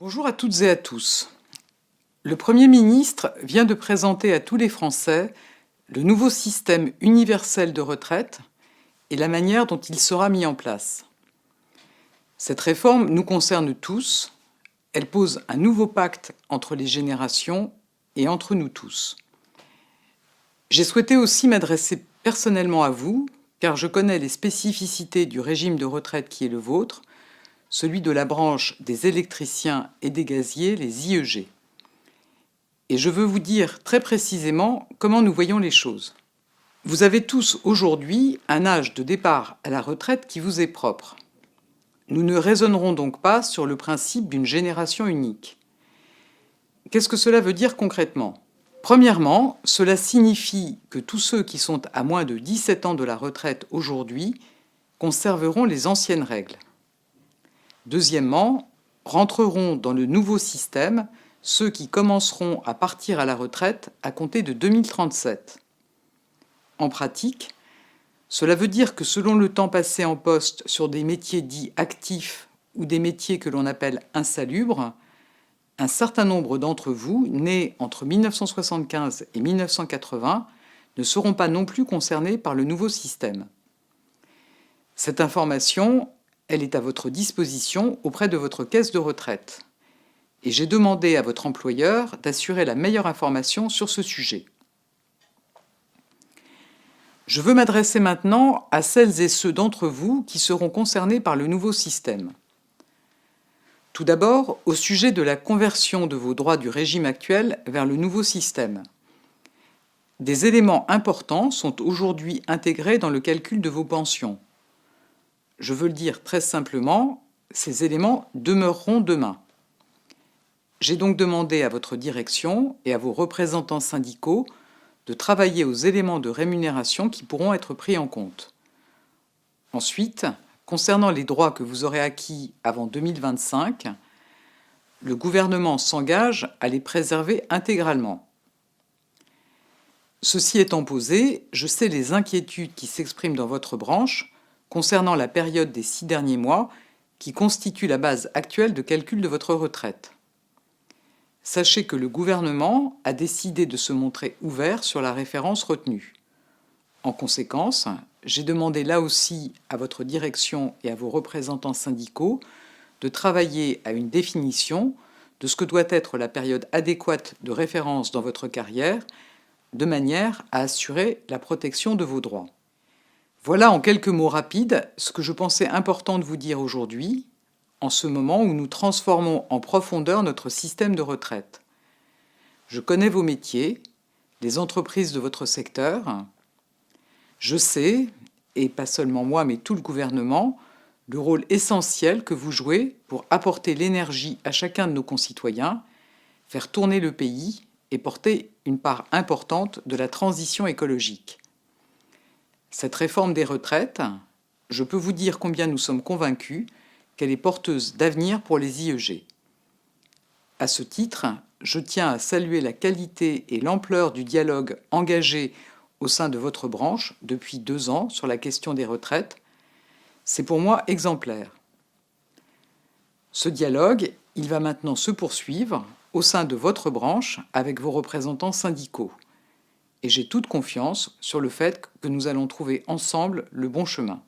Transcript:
Bonjour à toutes et à tous. Le Premier ministre vient de présenter à tous les Français le nouveau système universel de retraite et la manière dont il sera mis en place. Cette réforme nous concerne tous. Elle pose un nouveau pacte entre les générations et entre nous tous. J'ai souhaité aussi m'adresser personnellement à vous, car je connais les spécificités du régime de retraite qui est le vôtre, celui de la branche des électriciens et des gaziers, les IEG. Et je veux vous dire très précisément comment nous voyons les choses. Vous avez tous aujourd'hui un âge de départ à la retraite qui vous est propre. Nous ne raisonnerons donc pas sur le principe d'une génération unique. Qu'est-ce que cela veut dire concrètement ? Premièrement, cela signifie que tous ceux qui sont à moins de 17 ans de la retraite aujourd'hui conserveront les anciennes règles. Deuxièmement, rentreront dans le nouveau système ceux qui commenceront à partir à la retraite à compter de 2037. En pratique, cela veut dire que selon le temps passé en poste sur des métiers dits actifs ou des métiers que l'on appelle insalubres, un certain nombre d'entre vous, nés entre 1975 et 1980, ne seront pas non plus concernés par le nouveau système. Cette information, elle est à votre disposition auprès de votre caisse de retraite. Et j'ai demandé à votre employeur d'assurer la meilleure information sur ce sujet. Je veux m'adresser maintenant à celles et ceux d'entre vous qui seront concernés par le nouveau système. Tout d'abord, au sujet de la conversion de vos droits du régime actuel vers le nouveau système. Des éléments importants sont aujourd'hui intégrés dans le calcul de vos pensions. Je veux le dire très simplement, ces éléments demeureront demain. J'ai donc demandé à votre direction et à vos représentants syndicaux de travailler aux éléments de rémunération qui pourront être pris en compte. Ensuite, concernant les droits que vous aurez acquis avant 2025, le gouvernement s'engage à les préserver intégralement. Ceci étant posé, je sais les inquiétudes qui s'expriment dans votre branche concernant la période des 6 derniers mois qui constitue la base actuelle de calcul de votre retraite. Sachez que le gouvernement a décidé de se montrer ouvert sur la référence retenue. En conséquence, j'ai demandé là aussi à votre direction et à vos représentants syndicaux de travailler à une définition de ce que doit être la période adéquate de référence dans votre carrière, de manière à assurer la protection de vos droits. Voilà en quelques mots rapides ce que je pensais important de vous dire aujourd'hui, en ce moment où nous transformons en profondeur notre système de retraite. Je connais vos métiers, les entreprises de votre secteur. Je sais, et pas seulement moi, mais tout le gouvernement, le rôle essentiel que vous jouez pour apporter l'énergie à chacun de nos concitoyens, faire tourner le pays et porter une part importante de la transition écologique. Cette réforme des retraites, je peux vous dire combien nous sommes convaincus qu'elle est porteuse d'avenir pour les IEG. À ce titre, je tiens à saluer la qualité et l'ampleur du dialogue engagé au sein de votre branche depuis 2 ans sur la question des retraites. C'est pour moi exemplaire. Ce dialogue, il va maintenant se poursuivre au sein de votre branche avec vos représentants syndicaux. Et j'ai toute confiance sur le fait que nous allons trouver ensemble le bon chemin.